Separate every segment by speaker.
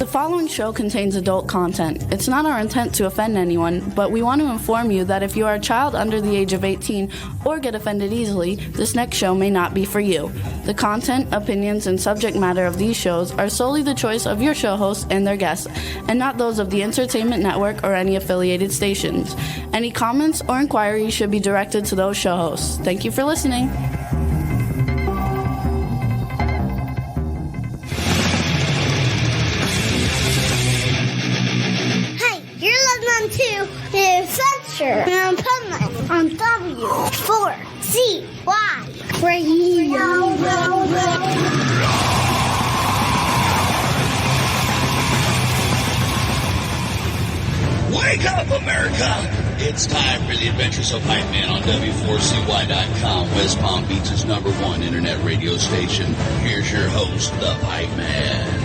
Speaker 1: The following show contains adult content. It's not our intent to offend anyone, but we want to inform you that if you are a child under the age of 18 or get offended easily, this next show may not be for you. The content, opinions, and subject matter of these shows are solely the choice of your show hosts and their guests, and not those of the Entertainment Network or any affiliated stations. Any comments or inquiries should be directed to those show hosts. Thank you for listening.
Speaker 2: To the Adventures of Pipeman on W4CY Radio.
Speaker 3: Wake up, America! It's time for the Adventures of Pipeman on W4CY.com, West Palm Beach's #1 internet radio station. Here's your host, the Pipeman.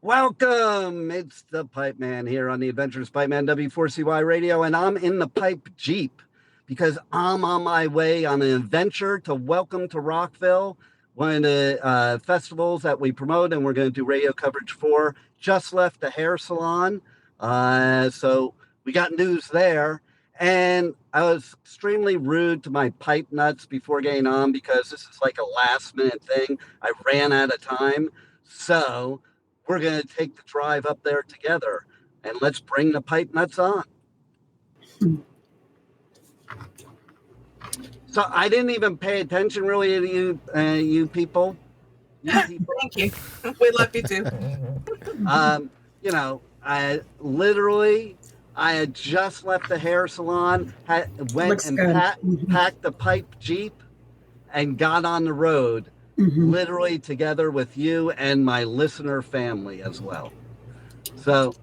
Speaker 4: Welcome! It's the Pipeman here on the Adventures of Pipeman W4CY Radio, and I'm in the Pipe Jeep because I'm on my way on an adventure to Welcome to Rockville, one of the festivals that we promote and we're going to do radio coverage for. Just left the hair salon, so we got news there, and I was extremely rude to my pipe nuts before getting on because this is like a last minute thing. I ran out of time, so we're going to take the drive up there together, and let's bring the pipe nuts on. So I didn't even pay attention really to you people.
Speaker 5: Thank you. We love you too.
Speaker 4: I had just left the hair salon, went and packed the pipe Jeep and got on the road. Mm-hmm. Literally together with you and my listener family as well. So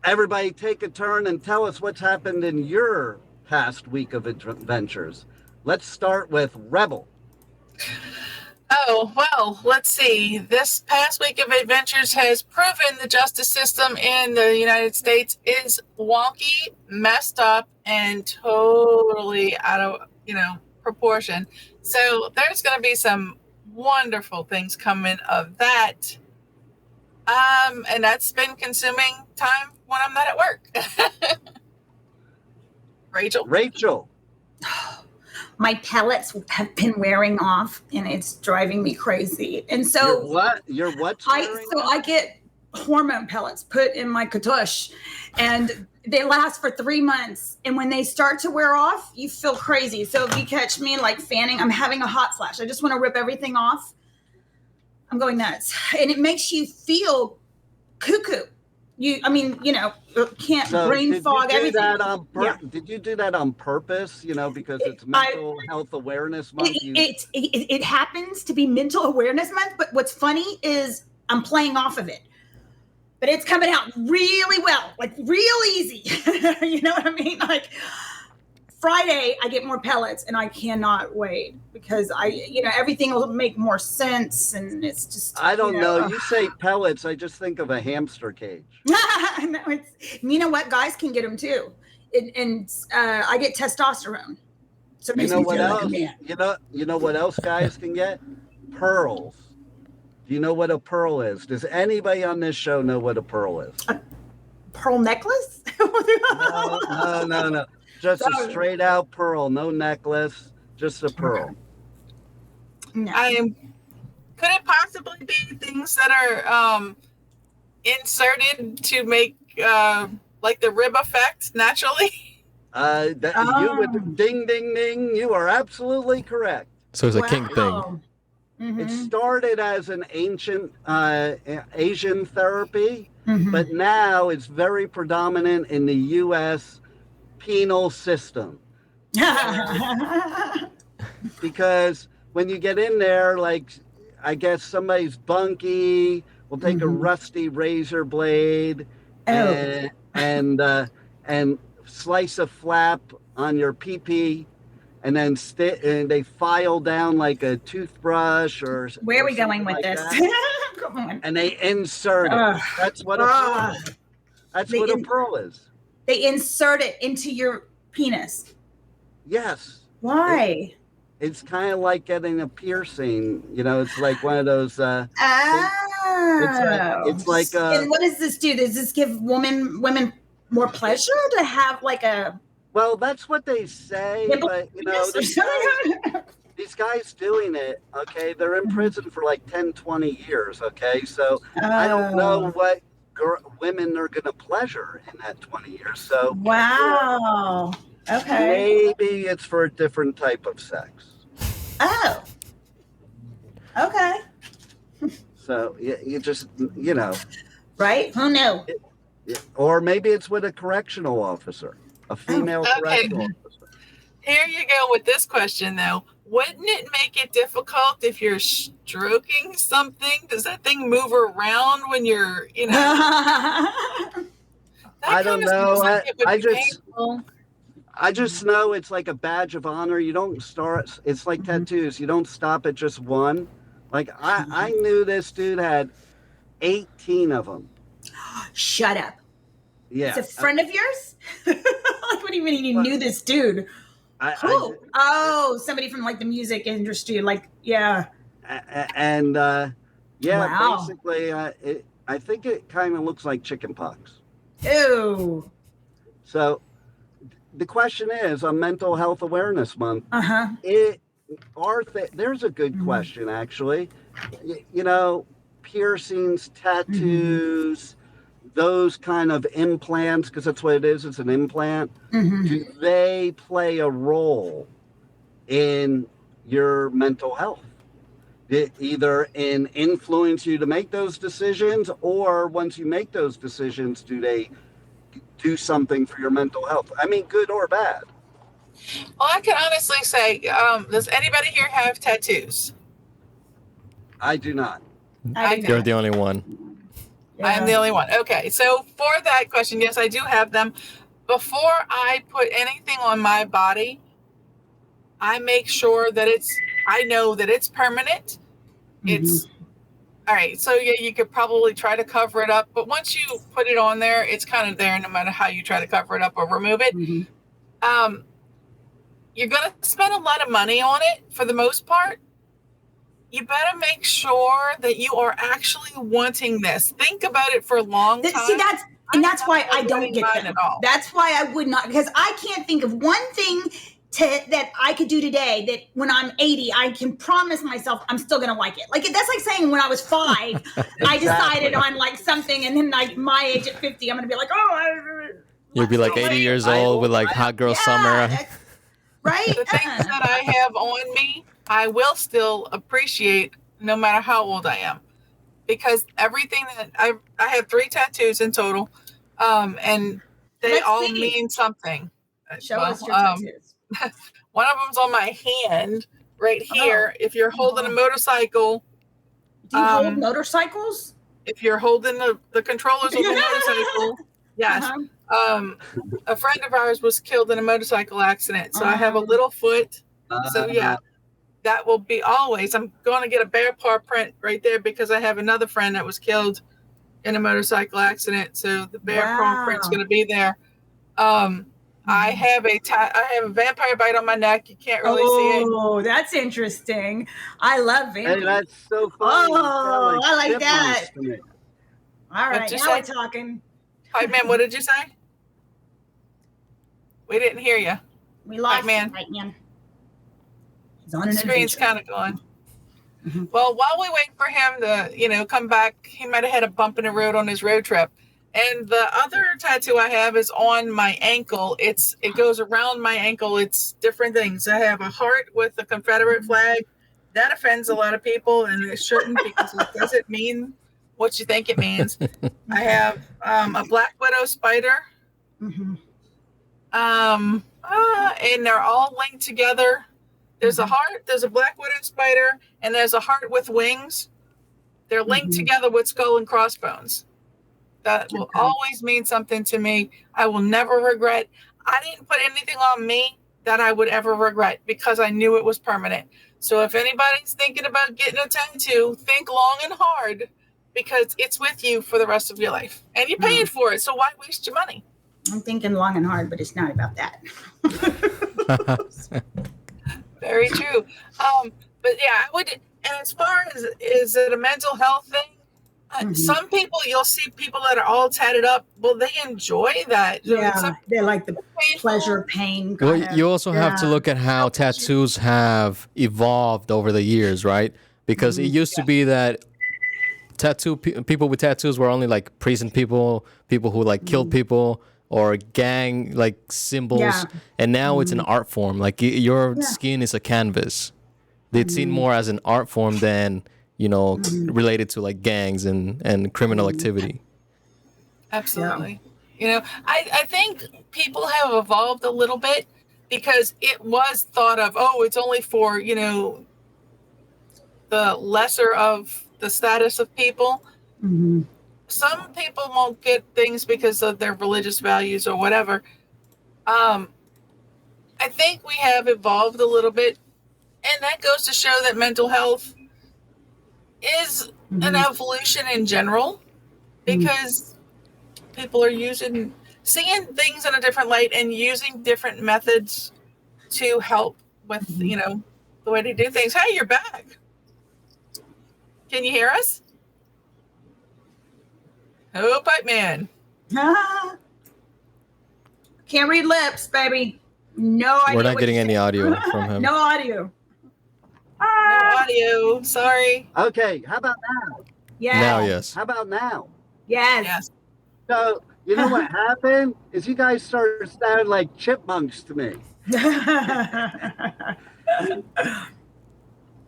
Speaker 4: everybody take a turn and tell us what's happened in your past week of adventures. Let's start with Rebel.
Speaker 5: Oh, well, let's see. This past week of adventures has proven the justice system in the United States is wonky, messed up, and totally out of, proportion. So there's going to be some wonderful things coming of that. And that's been consuming time when I'm not at work. Rachel.
Speaker 6: My pellets have been wearing off and it's driving me crazy. And so
Speaker 4: Your what?
Speaker 6: I get hormone pellets put in my katush, and they last for 3 months. And when they start to wear off, you feel crazy. So if you catch me like fanning, I'm having a hot flash. I just want to rip everything off. I'm going nuts. And it makes you feel cuckoo. Can't brain fog everything.
Speaker 4: Did you do that on purpose? Because it's Mental Health Awareness Month.
Speaker 6: It happens to be Mental Awareness Month. But what's funny is I'm playing off of it. But it's coming out really well, like real easy. You know what I mean? Like Friday, I get more pellets, and I cannot wait because everything will make more sense, and it's just.
Speaker 4: I don't know. You say pellets, I just think of a hamster cage.
Speaker 6: No, you know what? Guys can get them too, and I get testosterone. So
Speaker 4: you know what else? You know what else guys can get? Pearls. Do you know what a pearl is? Does anybody on this show know what a pearl is?
Speaker 6: A pearl necklace?
Speaker 4: No. Just a straight out pearl. No necklace. Just a pearl.
Speaker 5: No. Could it possibly be things that are inserted to make like the rib effect naturally?
Speaker 4: You would ding, ding, ding. You are absolutely correct.
Speaker 7: So it's a kink thing.
Speaker 6: Mm-hmm.
Speaker 4: It started as an ancient Asian therapy,
Speaker 6: mm-hmm.
Speaker 4: but now it's very predominant in the U.S. penal system. Because when you get in there, like, I guess somebody's bunky will take
Speaker 6: mm-hmm.
Speaker 4: a rusty razor blade and slice a flap on your pee-pee. And then and they file down like a toothbrush or.
Speaker 6: Where are we going with this? Come on.
Speaker 4: And they insert it. That's what a pearl. That's what a pearl is.
Speaker 6: They insert it into your penis.
Speaker 4: Yes.
Speaker 6: Why?
Speaker 4: It's kind of like getting a piercing. It's like one of those. It's like
Speaker 6: and what does this do? Does this give women more pleasure to have like a?
Speaker 4: Well, that's what they say, but these guys doing it, okay, they're in prison for like 10, 20 years, okay? So I don't know what women are going to pleasure in that 20 years. So
Speaker 6: wow. Okay.
Speaker 4: Maybe it's for a different type of sex.
Speaker 6: Oh. Okay.
Speaker 4: So you just,
Speaker 6: right? Who knew?
Speaker 4: Or maybe it's with a correctional officer, a female correctional officer.
Speaker 5: Here you go with this question, though. Wouldn't it make it difficult if you're stroking something? Does that thing move around when you're,
Speaker 4: I don't know. I just know it's like a badge of honor. You don't start. It's like tattoos. You don't stop at just one. Like I knew this dude had 18 of them.
Speaker 6: Shut up.
Speaker 4: Yeah.
Speaker 6: It's a friend of yours? Like, what do you mean you knew this dude? Somebody from like the music industry, like, yeah.
Speaker 4: And
Speaker 6: wow.
Speaker 4: Basically, I think it kind of looks like chicken pox.
Speaker 6: Ew.
Speaker 4: So the question is, on Mental Health Awareness Month, there's a good question, actually. Piercings, tattoos, those kind of implants, because that's what it is, it's an implant. Do they play a role in your mental health? Either in influence you to make those decisions, or once you make those decisions, do they do something for your mental health? I mean, good or bad?
Speaker 5: Well, I can honestly say, does anybody here have tattoos?
Speaker 4: I do not.
Speaker 7: You're the only one.
Speaker 6: Yeah.
Speaker 5: I am the only one. Okay, so for that question, yes, I do have them. Before I put anything on my body, I make sure that I know that it's permanent. It's all right. So yeah, you could probably try to cover it up, but once you put it on there, it's kind of there no matter how you try to cover it up or remove it. You're going to spend a lot of money on it for the most part. You better make sure that you are actually wanting this. Think about it for a long time.
Speaker 6: See, that's why I don't get them. That's why I would not, because I can't think of one thing that I could do today that when I'm 80, I can promise myself I'm still going to like it. Like, that's like saying when I was 5, I decided on like something, and then like my age at 50, I'm going to be like,
Speaker 7: you'll be like 80 years old with like Hot Girl Summer.
Speaker 6: Right?
Speaker 5: The things that I have on me, I will still appreciate no matter how old I am, because everything that I have 3 tattoos in total, and they all mean something.
Speaker 6: Show us your tattoos.
Speaker 5: One of them's on my hand right here. If you're holding a motorcycle,
Speaker 6: do you hold motorcycles?
Speaker 5: If you're holding the controllers of the motorcycle, yes. A friend of ours was killed in a motorcycle accident, so I have a little foot. So yeah. That will be always. I'm going to get a bear paw print right there because I have another friend that was killed in a motorcycle accident. So the bear paw print's going to be there. I have a vampire bite on my neck. You can't really see it.
Speaker 6: Oh, that's interesting. I love vampires.
Speaker 4: Hey, that's so funny.
Speaker 6: Oh, I like that. All right, now we're talking.
Speaker 5: Pipeman, what did you say? We didn't hear you.
Speaker 6: We lost
Speaker 5: Pipeman.
Speaker 6: On
Speaker 5: screen's kind of going. Well, while we wait for him to, come back, he might have had a bump in the road on his road trip. And the other tattoo I have is on my ankle. It goes around my ankle. It's different things. I have a heart with the Confederate flag. That offends a lot of people, and it shouldn't, because it doesn't mean what you think it means. I have a black widow spider. And they're all linked together. There's a heart, there's a black widow spider, and there's a heart with wings. They're linked together with skull and crossbones. That will always mean something to me. I will never regret. I didn't put anything on me that I would ever regret, because I knew it was permanent. So if anybody's thinking about getting a tattoo, think long and hard, because it's with you for the rest of your life. And you're paying for it, so why waste your money?
Speaker 6: I'm thinking long and hard, but it's not about that.
Speaker 5: Very true. But yeah, I would. And as far as is it a mental health thing? Some people, you'll see people that are all tatted up. Well, they enjoy that.
Speaker 6: Yeah, they like the pleasure, pain.
Speaker 7: Well, you also have to look at how tattoos have evolved over the years, right? Because it used to be that people with tattoos were only like prison people who like killed people, or gang like symbols, and now it's an art form. Like your skin is a canvas. It's seen more as an art form than related to like gangs and criminal activity.
Speaker 5: Absolutely. I think people have evolved a little bit, because it was thought of, it's only for, the lesser of the status of people. Some people won't get things because of their religious values or whatever. I think we have evolved a little bit, and that goes to show that mental health is an evolution in general, because people are seeing things in a different light and using different methods to help with, the way they do things. Hey, you're back. Can you hear us? Oh, Pipeman.
Speaker 6: Can't read lips, baby. No idea.
Speaker 7: We're not getting any audio from him.
Speaker 6: No audio.
Speaker 5: No audio. Sorry.
Speaker 4: Okay, how about now?
Speaker 6: Yeah.
Speaker 7: Now, yes.
Speaker 4: How about now?
Speaker 6: Yes.
Speaker 4: So, you know what happened? Is you guys started sounding like chipmunks to me.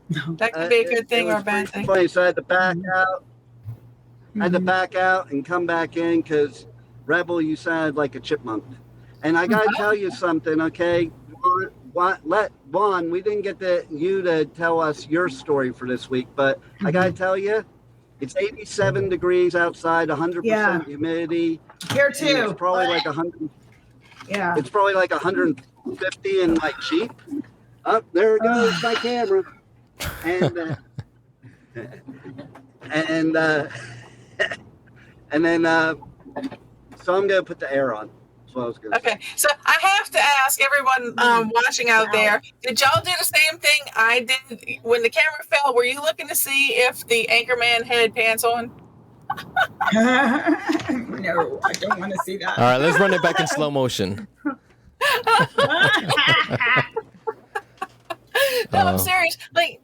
Speaker 5: That could be a good thing or a bad thing.
Speaker 4: Funny, so I had to back out. I had to back out and come back in because, Rebel, you sounded like a chipmunk. And I got to tell you something, okay? Juan, we didn't get you to tell us your story for this week, but I got to tell you, it's 87 degrees outside, 100% humidity.
Speaker 6: Here too.
Speaker 4: It's probably like 100.
Speaker 6: Yeah.
Speaker 4: It's probably like 150 and like cheap. Oh, there it goes, my camera. And and then so I'm gonna put the air on. That's what I was gonna say.
Speaker 5: Okay, so I have to ask everyone watching out there, did y'all do the same thing I did when the camera fell? Were you looking to see if the anchorman had pants on?
Speaker 6: No, I don't want to see that.
Speaker 7: All right, let's run it back in slow motion.
Speaker 5: No, I'm serious. Like,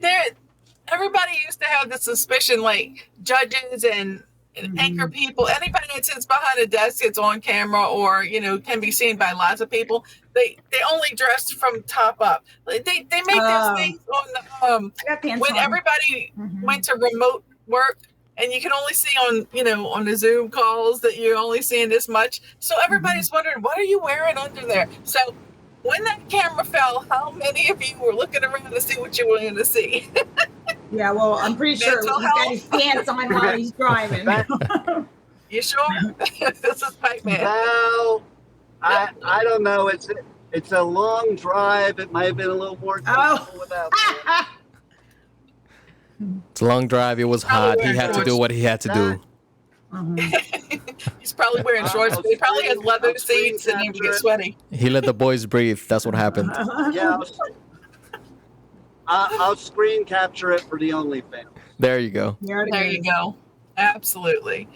Speaker 5: everybody used to have the suspicion, like judges and anchor people, anybody that sits behind a desk that's on camera or can be seen by lots of people. They only dress from top up. Like, they make those things on when everybody went to remote work. And you can only see on the Zoom calls that you're only seeing this much. So everybody's wondering, what are you wearing under there? So when that camera fell, how many of you were looking around to see what you were going to see?
Speaker 6: Yeah, well, I'm pretty sure he's got his pants on while he's driving.
Speaker 5: You sure? This is Pipeman.
Speaker 4: Well, I don't know. It's a long drive. It might have been a little more comfortable without that.
Speaker 7: It's a long drive. It was hot. He had to do what he had to do.
Speaker 5: He's probably wearing shorts, but he probably has leather seats and he would get sweaty.
Speaker 7: He let the boys breathe. That's what happened.
Speaker 4: Yeah, I'll screen capture it for the OnlyFans.
Speaker 7: There you go.
Speaker 5: There you go. Absolutely.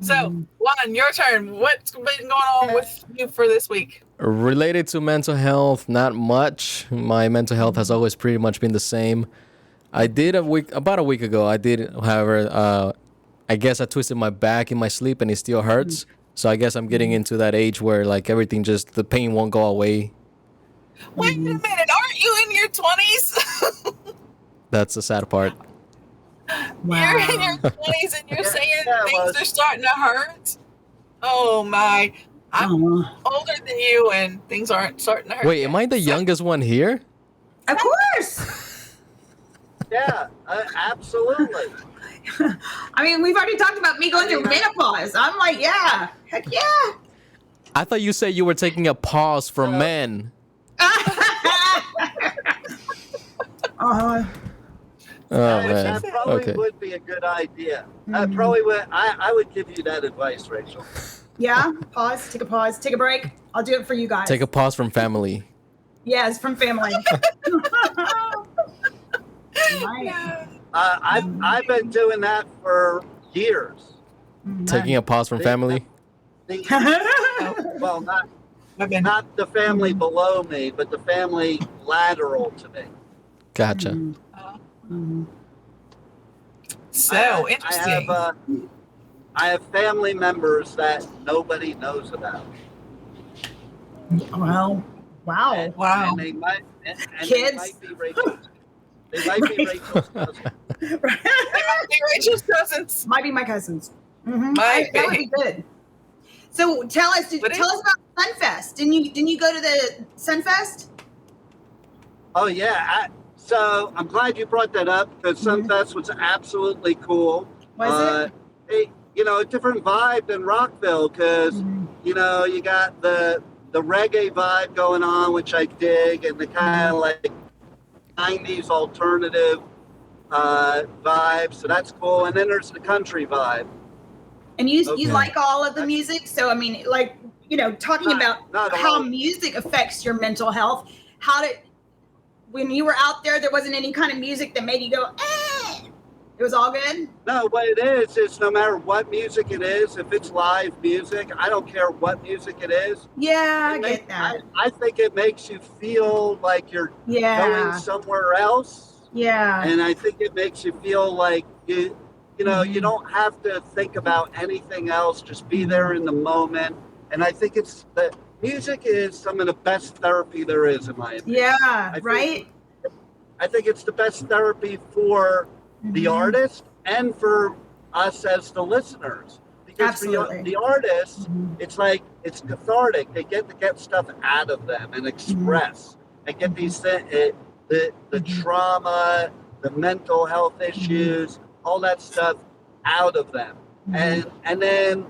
Speaker 5: So, Juan, your turn. What's been going on with you for this week?
Speaker 7: Related to mental health, not much. My mental health has always pretty much been the same. I did about a week ago. However, I guess I twisted my back in my sleep and it still hurts. So I guess I'm getting into that age where like everything the pain won't go away.
Speaker 5: Wait a minute, aren't you in your 20s?
Speaker 7: That's the sad part.
Speaker 5: Wow. You're in your 20s and you're saying things are starting to hurt? Oh my. I'm older than you and things aren't starting to hurt.
Speaker 7: Wait, am I the youngest one here?
Speaker 6: Of course.
Speaker 4: Yeah, absolutely.
Speaker 6: I mean, we've already talked about me going through menopause. I'm like, yeah, heck yeah.
Speaker 7: I thought you said you were taking a pause from men.
Speaker 4: Oh
Speaker 7: man.
Speaker 4: That probably would be a good idea. I would give you that advice, Rachel.
Speaker 6: Yeah, pause, take a break. I'll do it for you guys.
Speaker 7: Take a pause from family.
Speaker 6: Yes, from family.
Speaker 4: I've been doing that for years.
Speaker 7: Taking a pause from family.
Speaker 4: Well, not the family below me, but the family lateral to me.
Speaker 7: Gotcha.
Speaker 5: So interesting.
Speaker 4: I have family members that nobody knows about.
Speaker 6: Well, wow.
Speaker 4: And they might,
Speaker 6: Kids.
Speaker 4: They might be Rachel's. They might be Rachel's cousins.
Speaker 5: They might be Rachel's cousins.
Speaker 6: Might be my cousins.
Speaker 5: Might
Speaker 6: That would
Speaker 5: be.
Speaker 6: be good. So tell us about Sunfest. Didn't you go to the Sunfest?
Speaker 4: Oh yeah. So I'm glad you brought that up because Sunfest was absolutely cool.
Speaker 6: Was it?
Speaker 4: A different vibe than Rockville because you got the reggae vibe going on, which I dig, and the kind of like 90s alternative vibe. So that's cool. And then there's the country vibe.
Speaker 6: And you like all of the music? So I mean, like, talking about how music affects your mental health. When you were out there wasn't any kind of music that made you go, eh? It was all good?
Speaker 4: No, what it is no matter what music it is, if it's live music, I don't care what music it is.
Speaker 6: Yeah, I get that.
Speaker 4: I think it makes you feel like you're going somewhere else.
Speaker 6: Yeah.
Speaker 4: And I think it makes you feel like you don't have to think about anything else. Just be there in the moment. And I think that music is some of the best therapy there is, in my opinion.
Speaker 6: Yeah, right?
Speaker 4: I think it's the best therapy for the artist and for us as the listeners. Because the artists, it's like, it's cathartic. They get to get stuff out of them and express and get these things, the trauma, the mental health issues, all that stuff out of them. And then,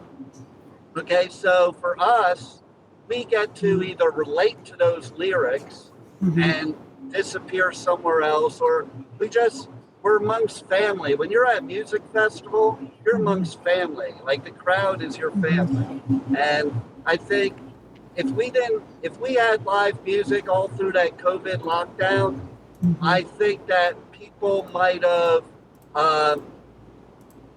Speaker 4: okay, so for us, we get to either relate to those lyrics and disappear somewhere else, or we're amongst family. When you're at a music festival, you're amongst family. Like the crowd is your family. And I think if we had live music all through that COVID lockdown, I think that people might have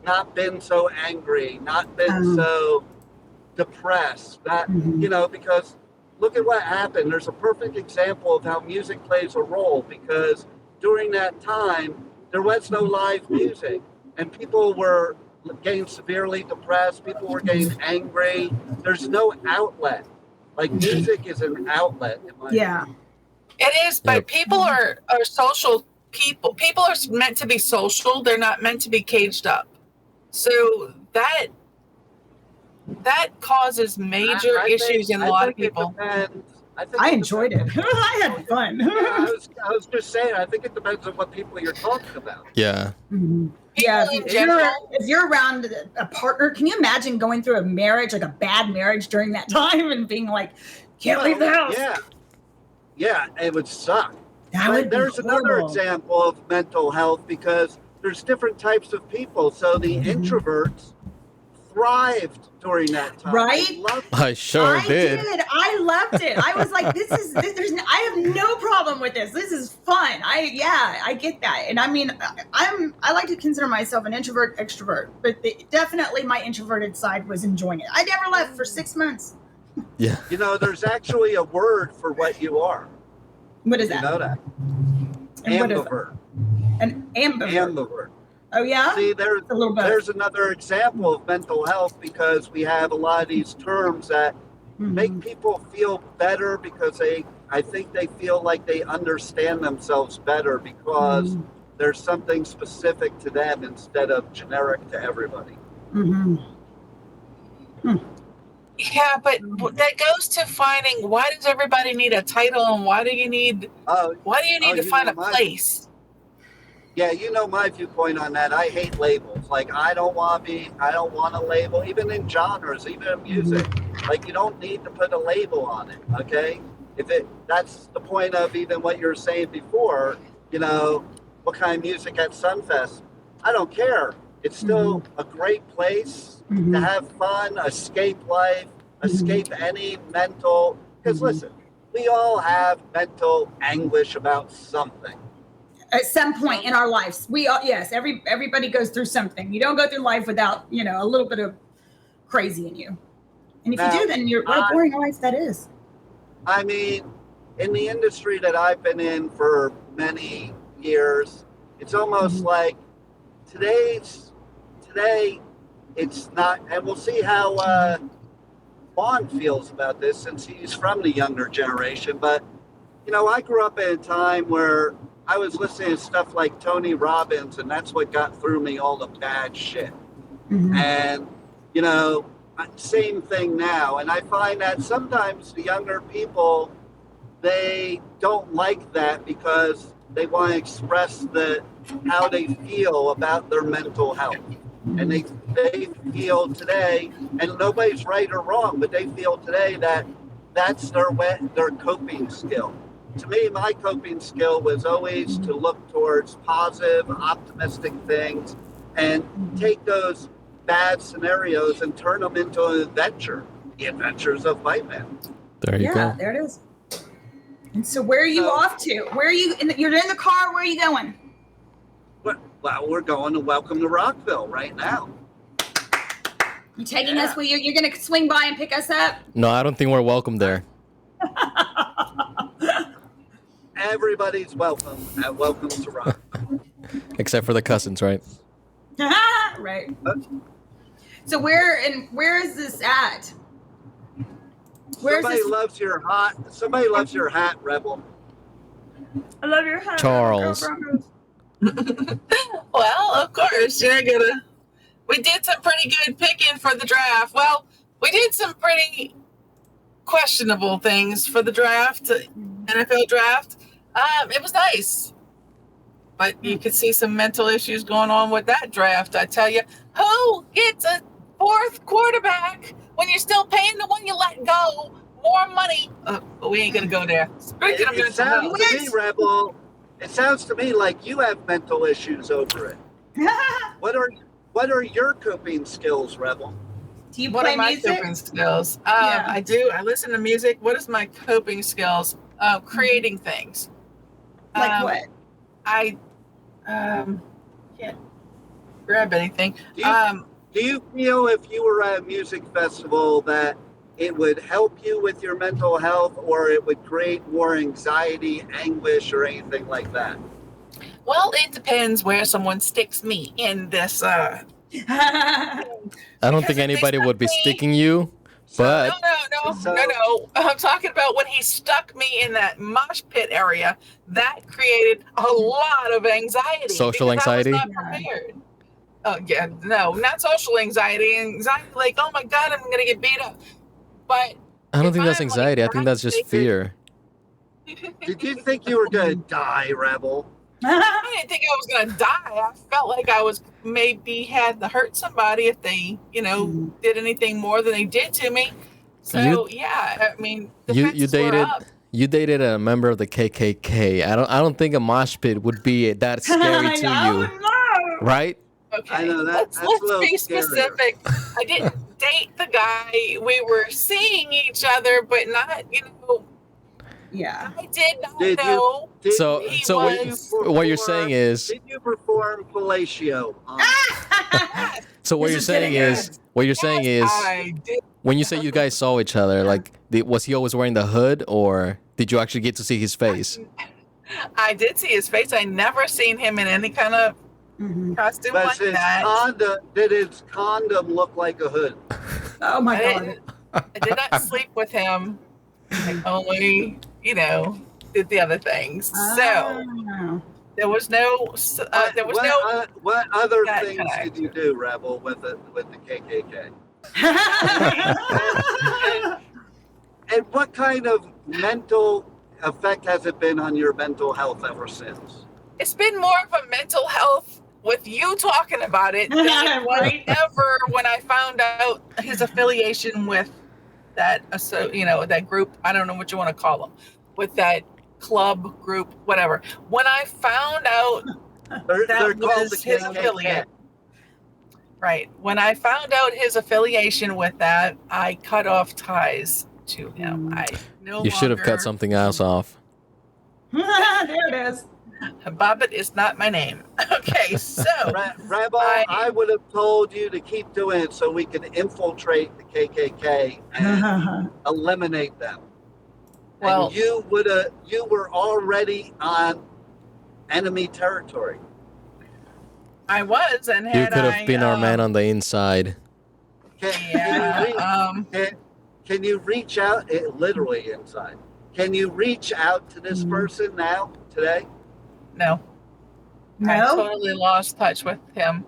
Speaker 4: not been so angry, not been so depressed, because look at what happened. There's a perfect example of how music plays a role, because during that time, there was no live music and people were getting severely depressed. People were getting angry. There's no outlet. Like music is an outlet. In my opinion.
Speaker 5: It is, but people are social people. People are meant to be social. They're not meant to be caged up. So that causes major issues in a lot of people.
Speaker 6: I enjoyed it. I had fun.
Speaker 4: I was just saying, I think it depends on what people you're talking about.
Speaker 7: Yeah.
Speaker 6: Yeah, if you're around a partner, can you imagine going through a marriage, like a bad marriage during that time and being like, can't leave the house?
Speaker 4: Yeah, it would suck.
Speaker 6: There's
Speaker 4: another example of mental health, because there's different types of people. So the introverts thrived during that time.
Speaker 6: Right?
Speaker 7: I sure did.
Speaker 6: I loved it. I was like, I have no problem with this. This is fun. I get that. And I mean, I like to consider myself an introvert extrovert, but definitely my introverted side was enjoying it. I never left for 6 months.
Speaker 7: Yeah.
Speaker 4: There's actually a word for what you are.
Speaker 6: What is that?
Speaker 4: You know that? Ambivert.
Speaker 6: An ambivert.
Speaker 4: Ambivert.
Speaker 6: Oh, yeah?
Speaker 4: See, there's another example of mental health, because we have a lot of these terms that make people feel better, because I think they feel like they understand themselves better because there's something specific to them instead of generic to everybody.
Speaker 5: Yeah, but that goes to finding, why does everybody need a title, and why do you need to find a place?
Speaker 4: Yeah, my viewpoint on that. I hate labels. Like, I don't want a label, even in genres, even in music. Like, you don't need to put a label on it, okay? That's the point of even what you were saying before, what kind of music at Sunfest. I don't care. It's still a great place to have fun, escape life, escape any mental, because listen, we all have mental anguish about something.
Speaker 6: at some point in our lives. We all, yes, everybody goes through something. You don't go through life without, a little bit of crazy in you. And if you do, then what a boring life that is.
Speaker 4: I mean, in the industry that I've been in for many years, it's almost like today it's not, and we'll see how Vaughn feels about this since he's from the younger generation. But, I grew up in a time where I was listening to stuff like Tony Robbins, and that's what got through me all the bad shit. And, same thing now. And I find that sometimes the younger people, they don't like that because they want to express how they feel about their mental health. And they feel today, and nobody's right or wrong, but they feel today that that's their coping skill. To me, my coping skill was always to look towards positive, optimistic things and take those bad scenarios and turn them into an adventure. The Adventures of Pipeman.
Speaker 7: There you go.
Speaker 6: Yeah, there it is. And so where are you off to? Where are you? You're in the car. Where are you going?
Speaker 4: Well, we're going to Welcome to Rockville right now.
Speaker 6: You taking us? Well, you're going to swing by and pick us up?
Speaker 7: No, I don't think we're welcome there.
Speaker 4: Everybody's welcome at Welcome to Rockville.
Speaker 7: Except for the cousins, right?
Speaker 6: Right. So where is this at?
Speaker 4: Somebody loves your hat, Rebel.
Speaker 6: I love your hat.
Speaker 7: Charles.
Speaker 5: Well, of course, we did some pretty good picking for the draft. Well, we did some pretty questionable things for the draft, NFL draft. It was nice. But you could see some mental issues going on with that draft, I tell you. Who gets a fourth quarterback when you're still paying the one you let go more money? But we ain't going to go there. Speaking of mental health.
Speaker 4: To me, Rebel, it sounds to me like you have mental issues over it. What are your coping skills, Rebel?
Speaker 6: Do you
Speaker 5: What
Speaker 6: play
Speaker 5: are my
Speaker 6: music?
Speaker 5: coping skills?
Speaker 6: Yeah.
Speaker 5: I do. I listen to music. What is my coping skills? Creating things.
Speaker 6: Like what?
Speaker 5: I can't grab anything.
Speaker 4: Do you feel if you were at a music festival that it would help you with your mental health, or it would create more anxiety, anguish, or anything like that?
Speaker 5: Well, it depends where someone sticks me in this.
Speaker 7: I don't think anybody would be sticking you, but
Speaker 5: No. I'm talking about when he stuck me in that mosh pit area. That created a lot of anxiety.
Speaker 7: Social
Speaker 5: because
Speaker 7: anxiety?
Speaker 5: I was not prepared. Oh, yeah. No, not social anxiety. Anxiety like, oh my God, I'm going to get beat up. But
Speaker 7: I don't
Speaker 5: if
Speaker 7: think that's
Speaker 5: I'm,
Speaker 7: anxiety. I think that's just fear.
Speaker 4: Did you think you were going to die, Rebel?
Speaker 5: I didn't think I was going to die. I felt like I was maybe had to hurt somebody if they, did anything more than they did to me. So I mean,
Speaker 7: you dated a member of the KKK. I don't think a mosh pit would be that scary to you, right?
Speaker 5: Okay,
Speaker 4: I know
Speaker 5: let's be specific. I didn't date the guy. We were seeing each other, but not,
Speaker 6: Yeah.
Speaker 5: I did not know.
Speaker 7: What you're saying is,
Speaker 4: did you perform fellatio?
Speaker 7: so what you're saying is,
Speaker 5: I did.
Speaker 7: when you say you guys saw each other, like, was he always wearing the hood, or did you actually get to see his face?
Speaker 5: I did see his face. I never seen him in any kind of costume
Speaker 4: But
Speaker 5: like that.
Speaker 4: did his condom look like a hood?
Speaker 6: Oh my God.
Speaker 5: I did not sleep with him. I only, did the other things. So there was no.
Speaker 4: What other things did you do, Rebel, with the KKK? and what kind of mental effect has it been on your mental health ever since?
Speaker 5: It's been more of a mental health with you talking about it than it was ever when I found out his affiliation with that, that group. I don't know what you want to call them, with that club group, whatever. When I found out
Speaker 4: They're called
Speaker 5: was
Speaker 4: the
Speaker 5: his
Speaker 4: KKK.
Speaker 5: affiliate, right? When I found out his affiliation with that, I cut off ties to him.
Speaker 7: You should have cut something else off.
Speaker 6: There it is.
Speaker 5: Bobbit is not my name. Okay, so
Speaker 4: Rebel, I would have told you to keep doing it so we could infiltrate the KKK and eliminate them.
Speaker 5: well,
Speaker 4: And you were already on enemy territory.
Speaker 5: I was, and
Speaker 7: You
Speaker 5: had
Speaker 7: could have been our man on the inside.
Speaker 4: Can you reach out, literally inside? Can you reach out to this person now, today?
Speaker 5: No. I totally lost touch with him.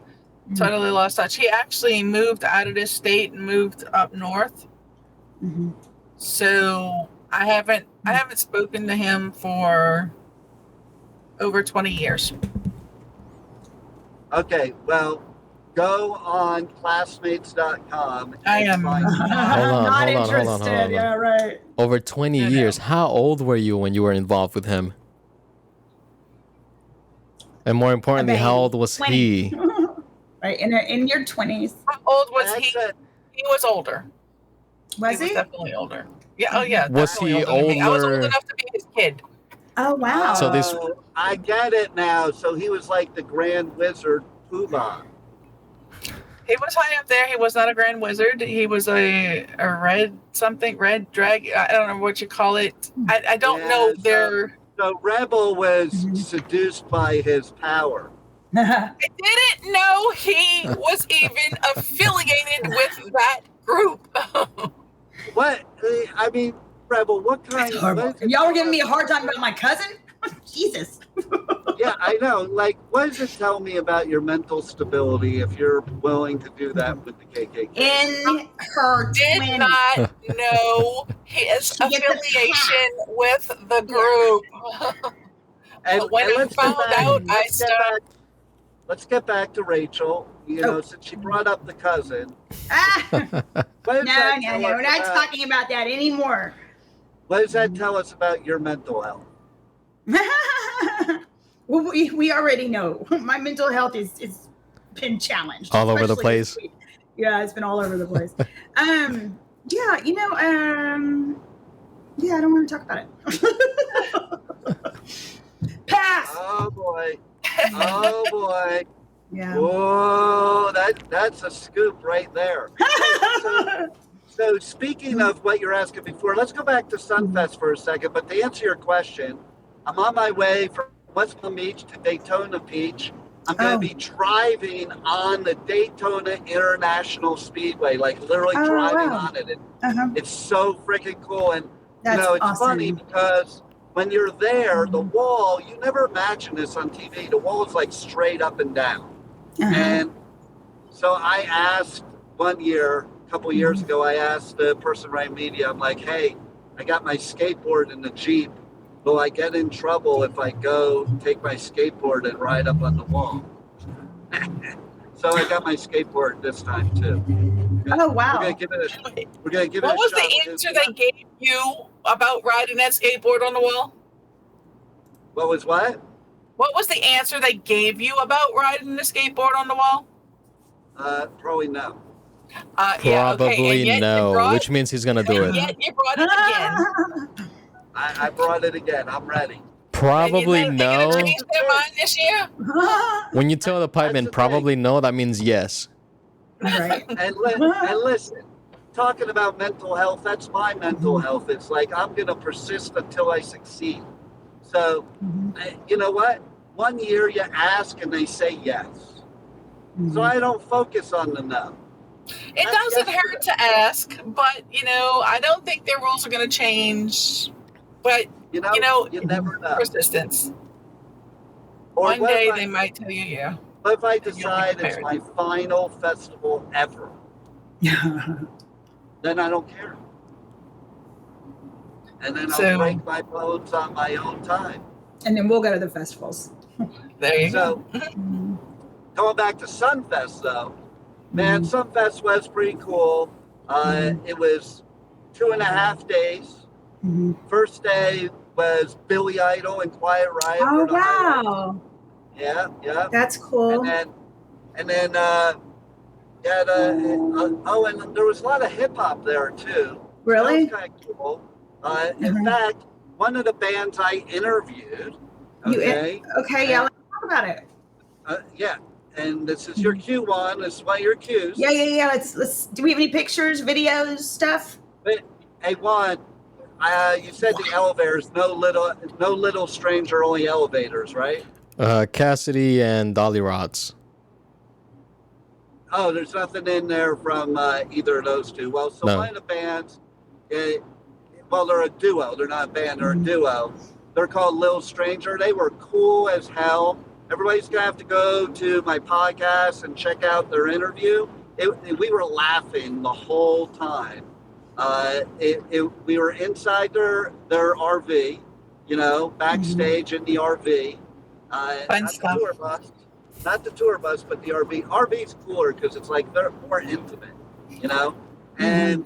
Speaker 5: Totally lost touch. He actually moved out of this state and moved up north. So I haven't spoken to him for over 20 years.
Speaker 4: Okay, well, go on classmates.com.
Speaker 5: I am
Speaker 7: Hold on.
Speaker 6: Yeah, right.
Speaker 7: Over 20 years. How old were you when you were involved with him? And more importantly, how old was
Speaker 6: 20.
Speaker 7: he?
Speaker 6: Right, in your 20s.
Speaker 5: How old was he? He was older.
Speaker 6: Was he?
Speaker 5: Was definitely older. Yeah. Oh, yeah.
Speaker 7: Was he
Speaker 5: definitely older than me. I was old
Speaker 7: older?
Speaker 5: enough to be his kid.
Speaker 6: Oh, wow.
Speaker 7: So this-
Speaker 4: I get it now. So he was like the Grand Wizard Poobah.
Speaker 5: He was high up there. He was not a grand wizard. He was a red drag. I don't know what you call it. I don't know their.
Speaker 4: So Rebel was seduced by his power.
Speaker 5: I didn't know he was even affiliated with that group.
Speaker 4: What? I mean, Rebel, what kind
Speaker 6: That's horrible. And y'all were giving me a hard time about my cousin? Jesus.
Speaker 4: Yeah, I know. Like, what does it tell me about your mental stability if you're willing to do that with the KKK?
Speaker 6: In her
Speaker 5: Did
Speaker 6: 20s.
Speaker 5: not know his affiliation with the group.
Speaker 4: And
Speaker 5: When I
Speaker 4: let's get
Speaker 5: found
Speaker 4: back-
Speaker 5: out, I
Speaker 4: let's get
Speaker 5: started.
Speaker 4: back- Let's get back to Rachel. You know, since she brought up the cousin.
Speaker 6: Ah,
Speaker 4: What does
Speaker 6: no,
Speaker 4: that tell
Speaker 6: we're
Speaker 4: us
Speaker 6: not
Speaker 4: about-
Speaker 6: talking about that anymore.
Speaker 4: What does that tell us about your mental health?
Speaker 6: Well, we already know my mental health is been challenged
Speaker 7: All over the
Speaker 6: especially this
Speaker 7: place.
Speaker 6: week. Yeah, it's been all over the place. Yeah, I don't want to talk about it. Pass.
Speaker 4: Oh boy. Oh boy.
Speaker 6: Yeah.
Speaker 4: Whoa, that's a scoop right there. So speaking of what you're asking before, let's go back to Sunfest for a second. But to answer your question, I'm on my way from West Palm Beach to Daytona Beach. I'm going to be driving on the Daytona International Speedway, like literally driving on it. It's so freaking cool. And,
Speaker 6: That's
Speaker 4: it's
Speaker 6: awesome.
Speaker 4: funny because when you're there, the wall, you never imagine this on TV. The wall is like straight up and down. And so I asked one year, a couple years ago, I asked the person running media, I'm like, hey, I got my skateboard in the Jeep. Will I get in trouble if I go take my skateboard and ride up on the wall? So I got my skateboard this time too.
Speaker 6: Oh wow!
Speaker 4: We're gonna give it a shot.
Speaker 5: What was the answer they gave you about riding that skateboard on the wall?
Speaker 4: What was what?
Speaker 5: What was the answer they gave you about riding the skateboard on the wall?
Speaker 4: Probably no.
Speaker 7: Probably no, which means he's gonna do it.
Speaker 5: Yet you brought it again.
Speaker 4: I brought it again. I'm ready.
Speaker 7: Probably
Speaker 5: They
Speaker 7: no.
Speaker 5: gonna change their mind this year?
Speaker 7: When you tell the pipeman probably no, that means yes.
Speaker 6: Right.
Speaker 4: And listen, talking about mental health, that's my mental health. It's like I'm going to persist until I succeed. So, you know what? 1 year you ask and they say yes. So I don't focus on the no.
Speaker 5: It doesn't hurt to ask, but I don't think their rules are going to change. But
Speaker 4: you never know.
Speaker 5: Persistence.
Speaker 4: Or
Speaker 5: One
Speaker 4: what
Speaker 5: day
Speaker 4: if
Speaker 5: they might tell you, yeah.
Speaker 4: What if I decide it's my final festival ever? Then I don't care. And then I'll break my bones on my own time.
Speaker 6: And then we'll go to the festivals.
Speaker 5: There you go.
Speaker 4: Going back to Sunfest, though, man, Sunfest was pretty cool. It was 2.5 days. First day was Billy Idol and Quiet Riot.
Speaker 6: Oh wow!
Speaker 4: Yeah.
Speaker 6: That's cool.
Speaker 4: And then and there was a lot of hip hop there too.
Speaker 6: Really?
Speaker 4: So that was kind of cool. In fact, one of the bands I interviewed, Okay.
Speaker 6: Okay. Yeah. Let's talk about it.
Speaker 4: Yeah. And this is your Q1. This is one of your Qs.
Speaker 6: Yeah. Let's. Do we have any pictures, videos, stuff?
Speaker 4: But, hey, Juan, you said the elevators, no little stranger, only elevators, right?
Speaker 7: Cassidy and Dolly Rods.
Speaker 4: Oh, there's nothing in there from either of those two. Well, so
Speaker 7: No.
Speaker 4: one of the bands, well, they're a duo. They're not a band, they're a duo. They're called Little Stranger. They were cool as hell. Everybody's going to have to go to my podcast and check out their interview. We were laughing the whole time. We were inside their RV, backstage in the RV.
Speaker 5: Fun stuff.
Speaker 4: Not the tour bus, but the RV. RV's cooler because it's like they're more intimate, and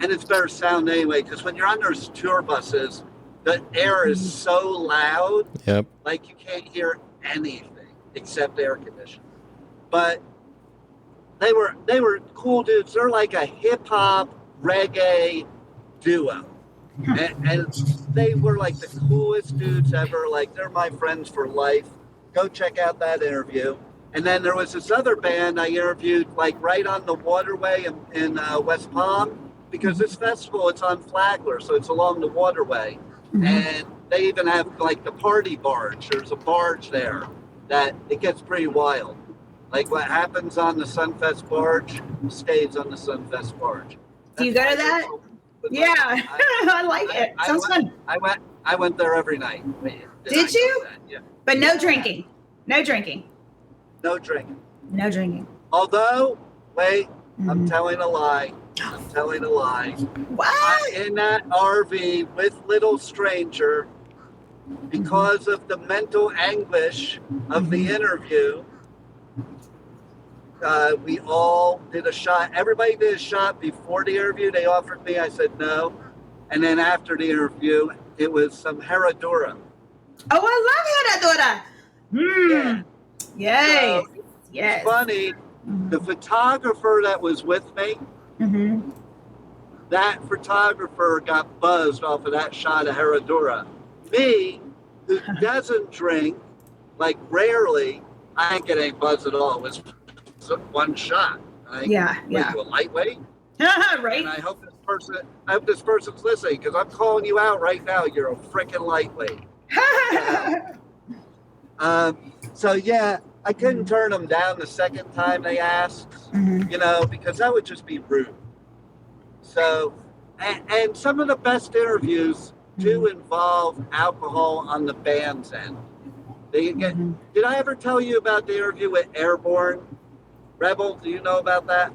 Speaker 4: it's better sound anyway. Because when you're on those tour buses, the air is so loud,
Speaker 7: Yep.
Speaker 4: like you can't hear anything except air conditioning. But they were cool dudes. They're like a hip hop reggae duo. And they were like the coolest dudes ever. Like, they're my friends for life. Go check out that interview. And then there was this other band I interviewed, like right on the waterway in West Palm, because this festival, it's on Flagler, so it's along the waterway. And they even have like the party barge. There's a barge there that it gets pretty wild. Like what happens on the Sunfest barge stays on the Sunfest barge.
Speaker 6: Do you go to that? Yeah, I like it. Sounds fun.
Speaker 4: I went there every night.
Speaker 6: Did you?
Speaker 4: Yeah.
Speaker 6: But no drinking. No drinking.
Speaker 4: No drinking.
Speaker 6: No drinking.
Speaker 4: Although, wait, I'm telling a lie.
Speaker 6: What?
Speaker 4: In that RV with Little Stranger, because of the mental anguish of the interview, we all did a shot. Everybody did a shot before the interview. They offered me. I said no. And then after the interview, it was some Herradura.
Speaker 6: Oh, I love Herradura.
Speaker 4: Yeah.
Speaker 6: Yay.
Speaker 4: So,
Speaker 6: Yes.
Speaker 4: it's funny. The photographer that was with me, that photographer got buzzed off of that shot of Herradura. Me, who doesn't drink, like rarely, I ain't getting buzzed at all. It was one shot.
Speaker 6: Yeah.
Speaker 4: A lightweight.
Speaker 6: Right.
Speaker 4: And I hope this person's listening, because I'm calling you out right now. You're a freaking lightweight. So yeah, I couldn't turn them down the second time they asked, because that would just be rude. So, and some of the best interviews do involve alcohol on the band's end. Did I ever tell you about the interview with Airborne? Rebel, do you know about that?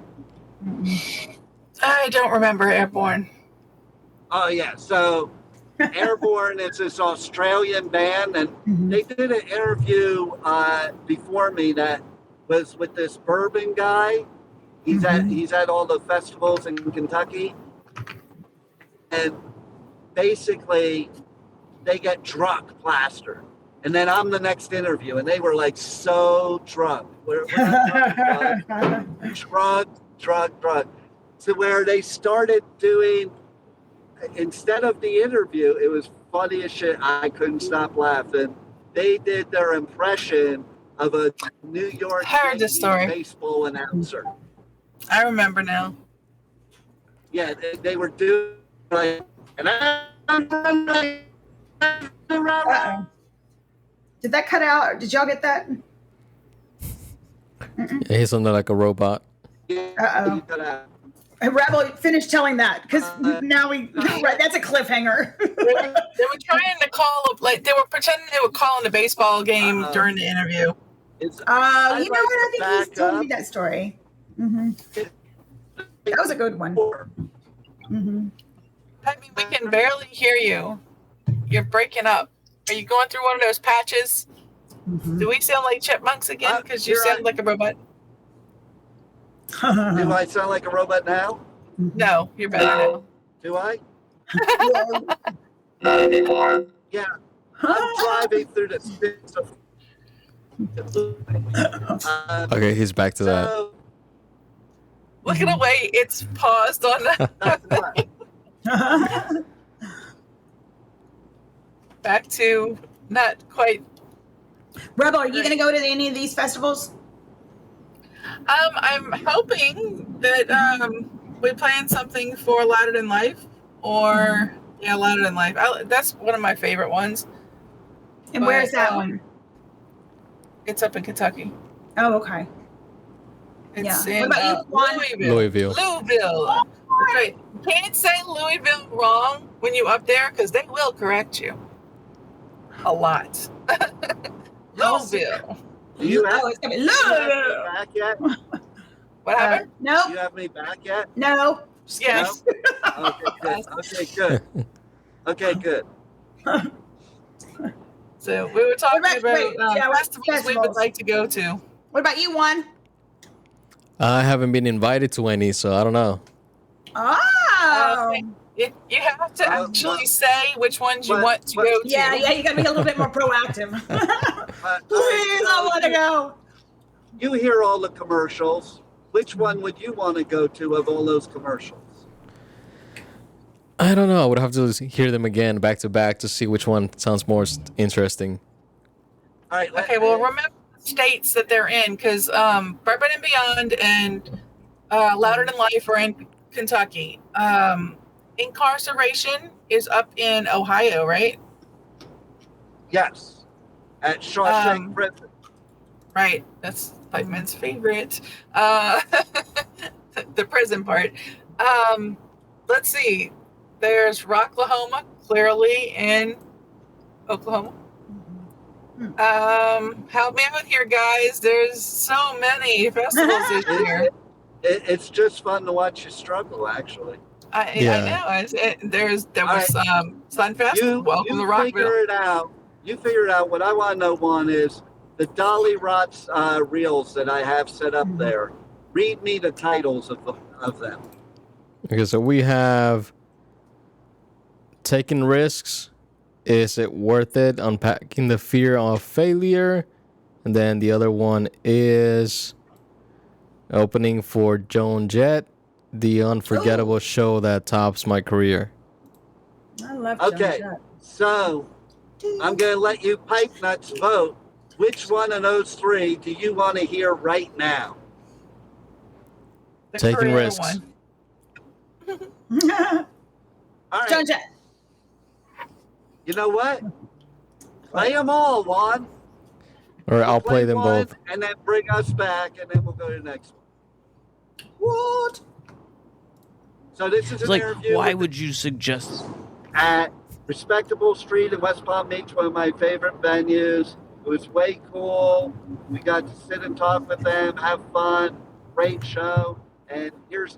Speaker 5: I don't remember Airborne.
Speaker 4: Oh yeah, so Airborne is this Australian band, and they did an interview before me that was with this bourbon guy. He's at all the festivals in Kentucky, and basically they get drunk, plastered, and then I'm the next interview, and they were like so drunk. We're not drunk, to where they started doing. Instead of the interview, it was funny as shit. I couldn't stop laughing. They did their impression of a New York
Speaker 5: Heard the story.
Speaker 4: baseball announcer.
Speaker 5: I remember now.
Speaker 4: Yeah, they were doing like, and
Speaker 6: Uh-oh. Did that cut out? Did y'all get that?
Speaker 7: Yeah, he's something like a robot.
Speaker 6: Uh-oh. Rebel, finish telling that, because now right, that's a cliffhanger.
Speaker 5: They were trying to they were pretending they were calling a baseball game during the interview.
Speaker 6: You know what? I think he's told me that story. That was a good one.
Speaker 5: I mean, we can barely hear you. You're breaking up. Are you going through one of those patches? Do we sound like chipmunks again? Because you sound like a robot.
Speaker 4: Do I sound like a robot now?
Speaker 5: No, you're better now.
Speaker 4: Do I?
Speaker 3: Not anymore.
Speaker 4: Yeah. I'm driving through the sticks of.
Speaker 7: Okay, he's back to that.
Speaker 4: So,
Speaker 5: Look at the way it's paused on that. Back to not quite.
Speaker 6: Rebel, are you going to go to any of these festivals?
Speaker 5: I'm hoping that we plan something for Louder Than Life, or Louder Than Life. That's one of my favorite ones.
Speaker 6: And where is that one?
Speaker 5: It's up in Kentucky.
Speaker 6: Oh, okay.
Speaker 5: It's
Speaker 6: Yeah.
Speaker 5: in
Speaker 6: What about you, Juan?
Speaker 5: Louisville. That's right. You can't say Louisville wrong when you up there, because they will correct you a lot. Louisville.
Speaker 4: Do you have,
Speaker 6: it's gonna be
Speaker 4: do you have me
Speaker 6: Louisville.
Speaker 4: back yet?
Speaker 5: What happened?
Speaker 4: Do
Speaker 6: No,
Speaker 4: you have me back yet?
Speaker 6: no.
Speaker 5: Yes.
Speaker 4: Okay, good. Okay, good.
Speaker 5: So we were talking
Speaker 6: Wait,
Speaker 5: about festivals we would
Speaker 6: festivals.
Speaker 5: like to go to.
Speaker 6: What about you, Juan?
Speaker 7: I haven't been invited to any, so I don't know.
Speaker 6: Oh.
Speaker 5: You have to actually say which ones you want to go to.
Speaker 6: Yeah, you got to be a little bit more proactive. Please, I want to go.
Speaker 4: You hear all the commercials. Which one would you want to go to of all those commercials?
Speaker 7: I don't know. I would have to hear them again back to back to see which one sounds more interesting.
Speaker 4: All right.
Speaker 5: Okay, well, remember the states that they're in, because Bourbon and Beyond and Louder Than Life are in Kentucky. Incarceration is up in Ohio, right?
Speaker 4: Yes. At Shawshank Prison.
Speaker 5: Right. That's Pipeman's favorite. The prison part. Let's see. There's Rocklahoma, clearly in Oklahoma. Help me out here, guys. There's so many festivals this year.
Speaker 4: It's just fun to watch you struggle, actually.
Speaker 5: I know. There was Sunfest. Welcome to Rockville.
Speaker 4: You figure it out. What I want to know, Juan, is the Dolly Rots reels that I have set up there. Read me the titles of them.
Speaker 7: Okay, so we have Taking Risks. Is it worth it? Unpacking the Fear of Failure. And then the other one is Opening for Joan Jett, the unforgettable show that tops my career.
Speaker 6: I love
Speaker 4: Okay, so I'm going to let you pipe nuts vote. Which one of those three do you want to hear right now?
Speaker 5: The
Speaker 7: Taking
Speaker 5: Korea
Speaker 7: Risks.
Speaker 5: one.
Speaker 4: All right.
Speaker 6: Joan Jett.
Speaker 4: You know what? Play them all, Juan.
Speaker 7: All right, I'll play them
Speaker 4: one,
Speaker 7: both.
Speaker 4: and then bring us back, and then we'll go to the next one.
Speaker 6: What?
Speaker 4: So this is
Speaker 8: It's
Speaker 4: an
Speaker 8: like,
Speaker 4: interview
Speaker 8: why would you suggest?
Speaker 4: at Respectable Street in West Palm Beach, one of my favorite venues. It was way cool. We got to sit and talk with them, have fun, great show. And here's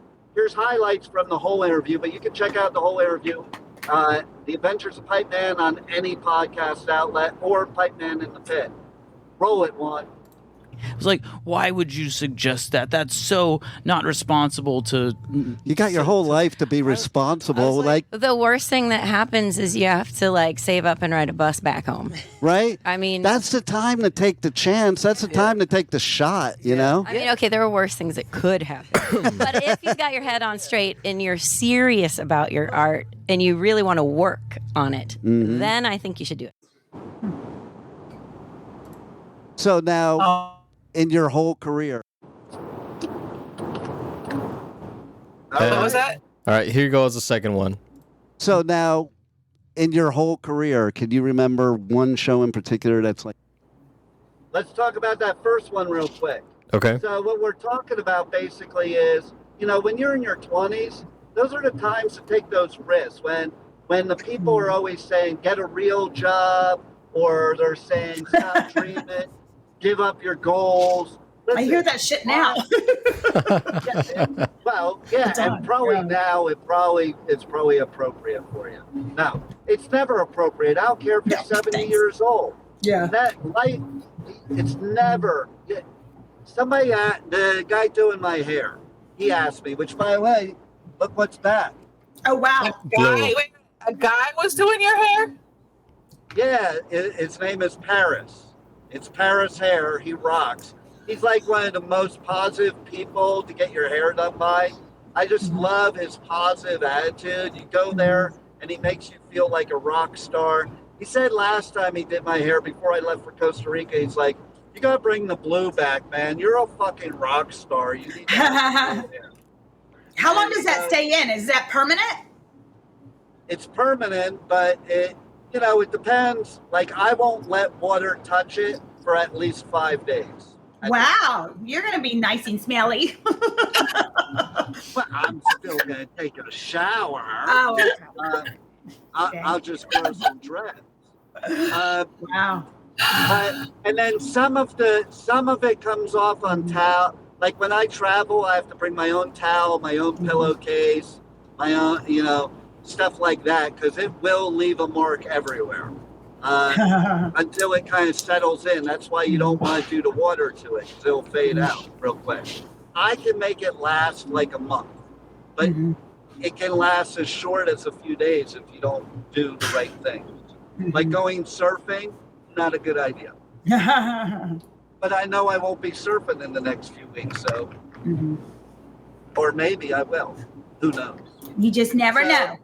Speaker 4: highlights from the whole interview, but you can check out the whole interview. The Adventures of Pipeman on any podcast outlet or Pipeman in the Pit. Roll it, Juan.
Speaker 8: It's like, why would you suggest that? That's so not responsible to.
Speaker 9: You got your whole life to be responsible, like
Speaker 10: The worst thing that happens is you have to like save up and ride a bus back home.
Speaker 9: right?
Speaker 10: I mean,
Speaker 9: That's the time to take the chance. That's the time to take the shot, you know?
Speaker 10: I mean, okay, there are worse things that could happen. But if you've got your head on straight and you're serious about your art and you really want to work on it, then I think you should do it.
Speaker 9: So now, in your whole career,
Speaker 5: What was that?
Speaker 7: All right, here goes the second one.
Speaker 9: so now, in your whole career, can you remember one show in particular that's like,
Speaker 4: Let's talk about that first one real quick.
Speaker 7: Okay.
Speaker 4: So what we're talking about basically is, when you're in your 20s, those are the times to take those risks. When the people are always saying, get a real job, or they're saying, stop dreaming, give up your goals.
Speaker 6: I hear that shit now.
Speaker 4: And probably now it's probably appropriate for you. No, it's never appropriate. I don't care if you're 70 years old.
Speaker 6: Yeah.
Speaker 4: That life, it's never. Somebody, the guy doing my hair, he asked me, which by the way, look what's back.
Speaker 6: Oh, wow.
Speaker 5: A guy was doing your hair?
Speaker 4: Yeah, his name is Paris. It's Paris Hair. He rocks. He's like one of the most positive people to get your hair done by. I just love his positive attitude. You go there and he makes you feel like a rock star. He said last time he did my hair before I left for Costa Rica, he's like, you got to bring the blue back, man. You're a fucking rock star. You need to have blue hair.
Speaker 6: How long does that stay in? Is that permanent?
Speaker 4: It's permanent, but it depends. Like, I won't let water touch it for at least 5 days.
Speaker 6: Wow, you're going to be nice and smelly.
Speaker 4: But I'm still going to take a shower.
Speaker 6: Oh, okay.
Speaker 4: I'll just grow some dreads.
Speaker 6: Wow.
Speaker 4: And then some of it comes off on towel. Like when I travel, I have to bring my own towel, my own pillowcase, my own, stuff like that, because it will leave a mark everywhere until it kind of settles in. That's why you don't want to do the water to it, because it'll fade out real quick. I can make it last like a month, but it can last as short as a few days if you don't do the right thing. Like going surfing, not a good idea. But I know I won't be surfing in the next few weeks, so or maybe I will. Who knows?
Speaker 6: You just never know.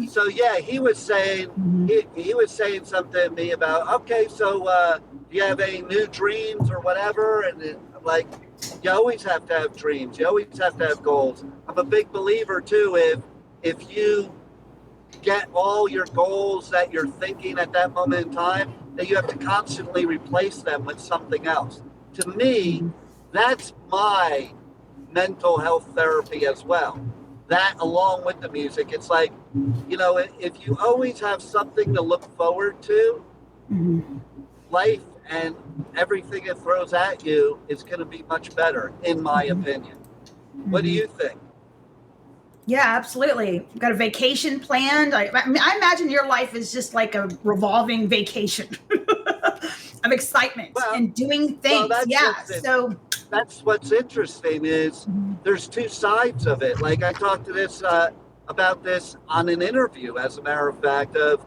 Speaker 4: So yeah, he was saying he was saying something to me about, okay, so do you have any new dreams or whatever? And I'm like, you always have to have dreams. You always have to have goals. I'm a big believer too. If you get all your goals that you're thinking at that moment in time, that you have to constantly replace them with something else. To me, that's my mental health therapy as well. That along with the music, it's like, if you always have something to look forward to, life and everything it throws at you is going to be much better, in my opinion. What do you think?
Speaker 6: Yeah, absolutely. You've got a vacation planned. I imagine your life is just like a revolving vacation of excitement and doing things.
Speaker 4: Well, that's what's interesting is there's two sides of it. Like I talked to about this on an interview, as a matter of fact, of,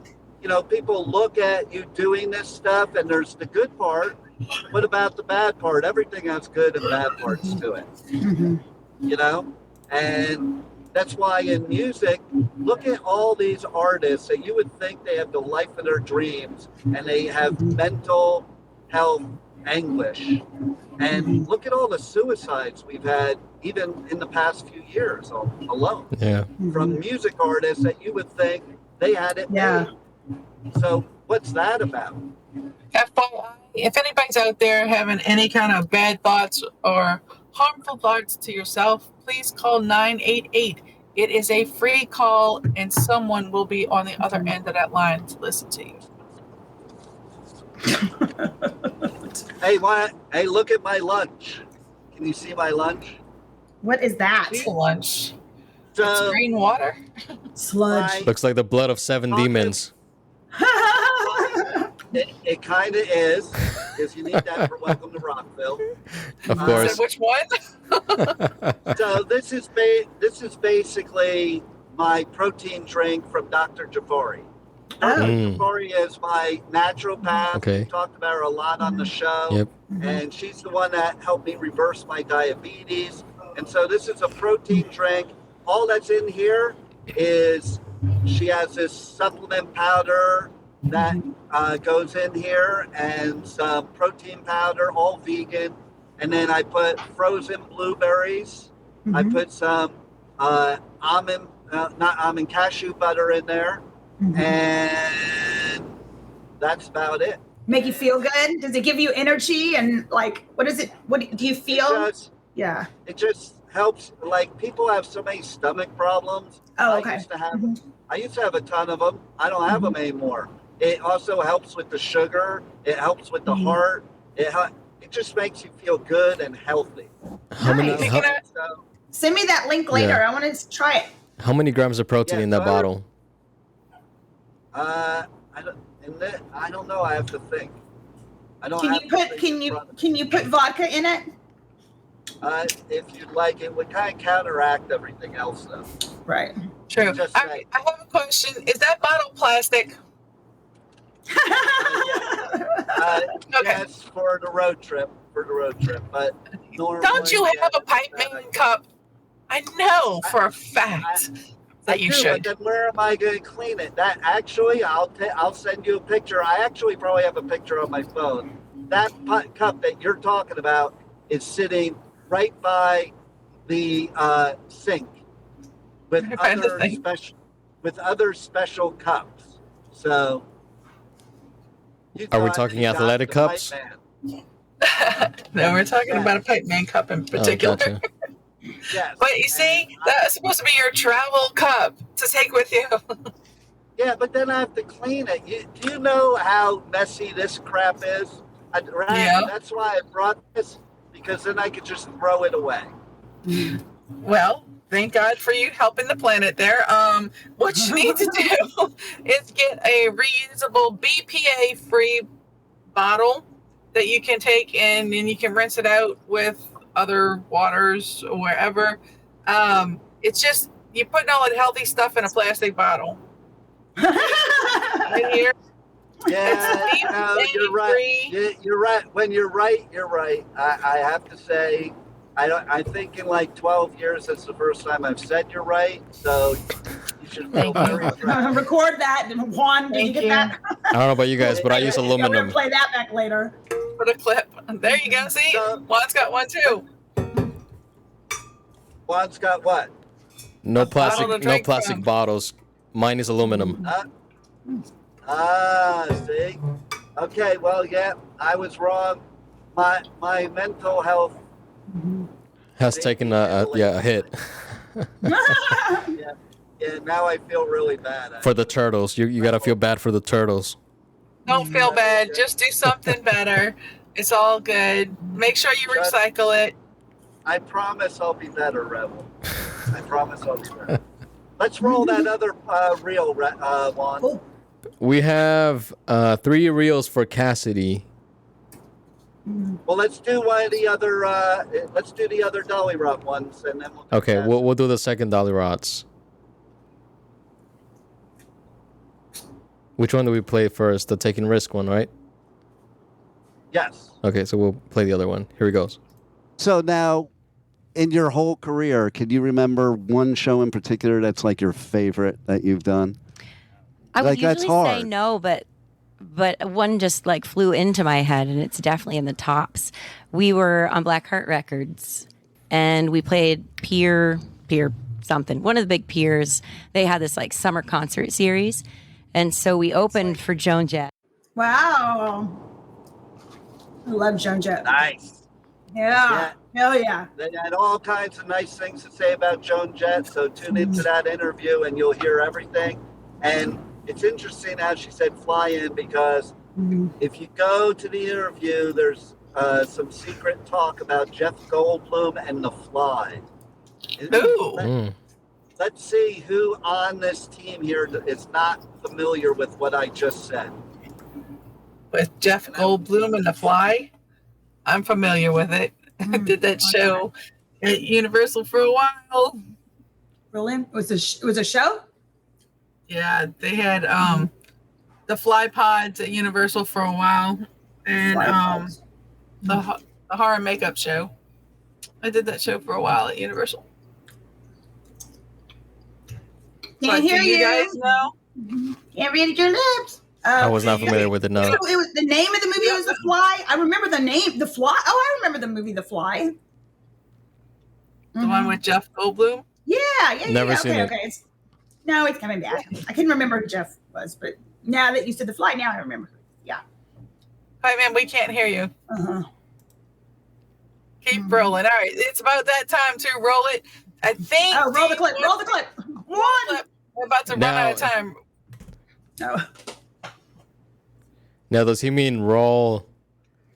Speaker 4: people look at you doing this stuff and there's the good part. What about the bad part? Everything has good and bad parts to it, and that's why in music, look at all these artists that you would think they have the life of their dreams and they have mental health anguish. And look at all the suicides we've had even in the past few years alone.
Speaker 7: Yeah.
Speaker 4: From music artists that you would think they had it made. So what's that about?
Speaker 5: FYI, if anybody's out there having any kind of bad thoughts or harmful thoughts to yourself, please call 988. It is a free call, and someone will be on the other end of that line to listen to you.
Speaker 4: Hey, look at my lunch. Can you see my lunch?
Speaker 6: What is that?
Speaker 5: Lunch.
Speaker 4: So,
Speaker 5: it's green water.
Speaker 6: Sludge.
Speaker 7: Looks like the blood of 7 demons.
Speaker 4: It kind of is, because you need that for Welcome to Rockville.
Speaker 7: Of course.
Speaker 5: So which one?
Speaker 4: So this is basically my protein drink from Dr. Jafari. Dr. Jafari is my naturopath.
Speaker 7: Okay.
Speaker 4: We talked about her a lot on the show.
Speaker 7: Yep.
Speaker 4: And she's the one that helped me reverse my diabetes. And so this is a protein drink. All that's in here is she has this supplement powder that goes in here and some protein powder, all vegan. And then I put frozen blueberries. I put some cashew butter in there. And that's about it.
Speaker 6: Make you feel good? Does it give you energy? And what is it? What do you feel?
Speaker 4: It just helps. Like, people have so many stomach problems.
Speaker 6: Oh, okay.
Speaker 4: I used to have a ton of them. I don't have them anymore. It also helps with the sugar. It helps with the heart. It just makes you feel good and healthy.
Speaker 6: Send me that link later.
Speaker 7: Yeah.
Speaker 6: I want to try it.
Speaker 7: How many grams of protein in that bottle?
Speaker 4: I don't know. I have to think. I don't.
Speaker 6: Can you put vodka in it?
Speaker 4: If you'd like, it would kind of counteract everything else, though.
Speaker 6: Right.
Speaker 5: True. I have a question. Is that bottle plastic?
Speaker 4: Yes, for the road trip. But normally,
Speaker 5: don't you have a Pipeman cup? I know for a fact. that you
Speaker 4: do,
Speaker 5: should.
Speaker 4: But then where am I going to clean it? That actually, I'll send you a picture. I actually probably have a picture on my phone. That cup that you're talking about is sitting right by the sink with other special cups. So,
Speaker 7: Are we talking athletic cups?
Speaker 5: No, we're talking about a Pipeman cup in particular.
Speaker 7: Gotcha.
Speaker 4: Yes.
Speaker 5: But you see, that's supposed to be your travel cup to take with you.
Speaker 4: Yeah, but then I have to clean it. Do you know how messy this crap is?
Speaker 5: Yeah.
Speaker 4: That's why I brought this, because then I could just throw it away.
Speaker 5: Well, thank God for you helping the planet there. What you need to do is get a reusable BPA-free bottle that you can take in, and you can rinse it out with other waters or wherever. It's just you're putting all that healthy stuff in a plastic bottle. Right here.
Speaker 4: Yeah, you're right. You're right. When you're right, you're right. I have to say, I think in like 12 years, that's the first time I've said you're right. So you should feel very proud.
Speaker 6: Record that. Juan, did you get that?
Speaker 7: I don't know about you guys, but I use
Speaker 6: Yeah, we're
Speaker 7: aluminum.
Speaker 6: gonna play that back later.
Speaker 5: Put a clip. There you go. See, Juan's got one too.
Speaker 4: Juan's got what?
Speaker 7: No
Speaker 5: bottle to
Speaker 7: plastic, no
Speaker 5: drink
Speaker 7: plastic
Speaker 5: from.
Speaker 7: bottles. Mine is aluminum.
Speaker 4: See? Okay, well, yeah, I was wrong. My mental health
Speaker 7: Has taken a hit
Speaker 4: yeah, now I feel really bad.
Speaker 7: for the turtles. You gotta feel bad for the turtles.
Speaker 5: Don't feel bad. Just do something better. It's all good. Make sure you recycle it.
Speaker 4: I promise I'll be better, Rebel. I promise I'll be better. Let's roll that other reel, Juan.
Speaker 7: We have 3 reels for Cassidy.
Speaker 4: Well, let's do one of the other. Let's do the other Dolly Rock ones, and then we'll.
Speaker 7: Okay, we'll do the second Dolly Rots. Which one do we play first? The Taking Risk one, right?
Speaker 4: Yes.
Speaker 7: Okay, so we'll play the other one. Here he goes.
Speaker 9: So now, in your whole career, can you remember one show in particular that's like your favorite that you've done?
Speaker 10: I would
Speaker 9: Like, that's
Speaker 10: usually say
Speaker 9: hard.
Speaker 10: no, but one just like flew into my head, and it's definitely in the tops. We were on Blackheart Records, and we played Pier something, one of the big piers. They had this like summer concert series, and so we opened for Joan Jett.
Speaker 6: Wow. I love Joan Jett.
Speaker 4: Nice.
Speaker 6: Yeah. Hell yeah.
Speaker 4: They had all kinds of nice things to say about Joan Jett, so tune into that interview and you'll hear everything. And it's interesting how she said fly in, because if you go to the interview, there's some secret talk about Jeff Goldblum and The Fly. Let's see who on this team here is not familiar with what I just said.
Speaker 5: With Jeff Goldblum and The Fly, I'm familiar with it. I did that show at Universal for a while.
Speaker 6: Really? It was a show?
Speaker 5: Yeah, they had the Fly Pods at Universal for a while, and the horror makeup show. I did that show for a while at Universal.
Speaker 6: Can't hear you.
Speaker 5: Guys know?
Speaker 6: Can't read your lips.
Speaker 7: I was not familiar with it, no.
Speaker 6: It was, the name of the movie was The Fly. I remember the name, The Fly. Oh, I remember the movie The Fly.
Speaker 5: The one with Jeff Goldblum?
Speaker 6: Yeah.
Speaker 7: Never seen it.
Speaker 6: Okay. It's coming back. I couldn't remember who Jeff was, but now that you said The Fly, now I remember. Yeah.
Speaker 5: Hi, man, we can't hear you.
Speaker 6: Uh-huh.
Speaker 5: Keep rolling. All right, it's about that time to roll it. I think.
Speaker 6: Oh, roll the clip. Roll the clip. One.
Speaker 5: We're about to run out of time.
Speaker 6: No.
Speaker 7: Now, does he mean roll,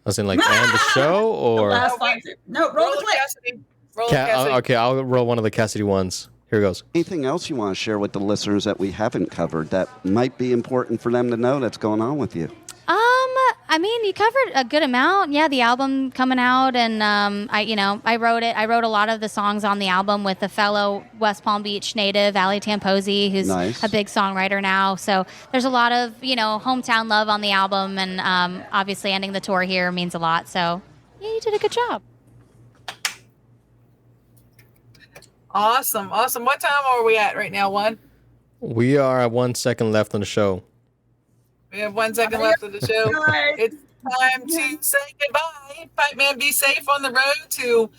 Speaker 7: as in like end the show, or?
Speaker 6: Last line. No, roll the clip.
Speaker 5: Cassidy. Roll it, Cassidy.
Speaker 7: Okay, I'll roll one of the Cassidy ones. Here goes.
Speaker 9: Anything else you want to share with the listeners that we haven't covered that might be important for them to know that's going on with you?
Speaker 11: I mean, you covered a good amount. Yeah, the album coming out, and I wrote it. I wrote a lot of the songs on the album with a fellow West Palm Beach native, Ali Tamposi, who's
Speaker 9: Nice.
Speaker 11: a big songwriter now. So there's a lot of hometown love on the album, and obviously ending the tour here means a lot. So yeah, you did a good job.
Speaker 5: Awesome. What time are we at right now, One?
Speaker 7: We are at 1 second left on the show.
Speaker 5: We have 1 second left of the show. It's time to say goodbye. Pipeman, be safe on the road to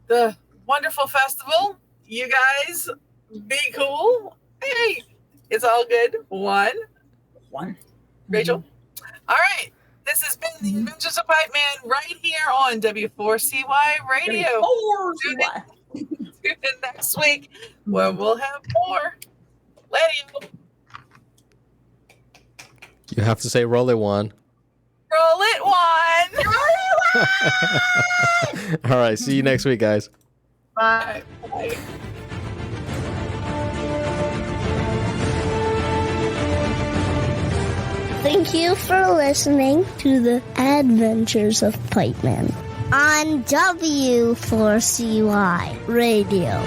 Speaker 5: the wonderful festival. You guys be cool. Hey, it's all good. One. Rachel. All right. This has been the Adventures of Pipeman right here on W4CY Radio. Tune in next week where we'll have more. Later.
Speaker 7: You have to say roll it, Juan.
Speaker 5: Roll it, Juan.
Speaker 7: All right. See you next week, guys.
Speaker 5: Bye. Bye.
Speaker 2: Thank you for listening to the Adventures of Pipeman on W4CY Radio.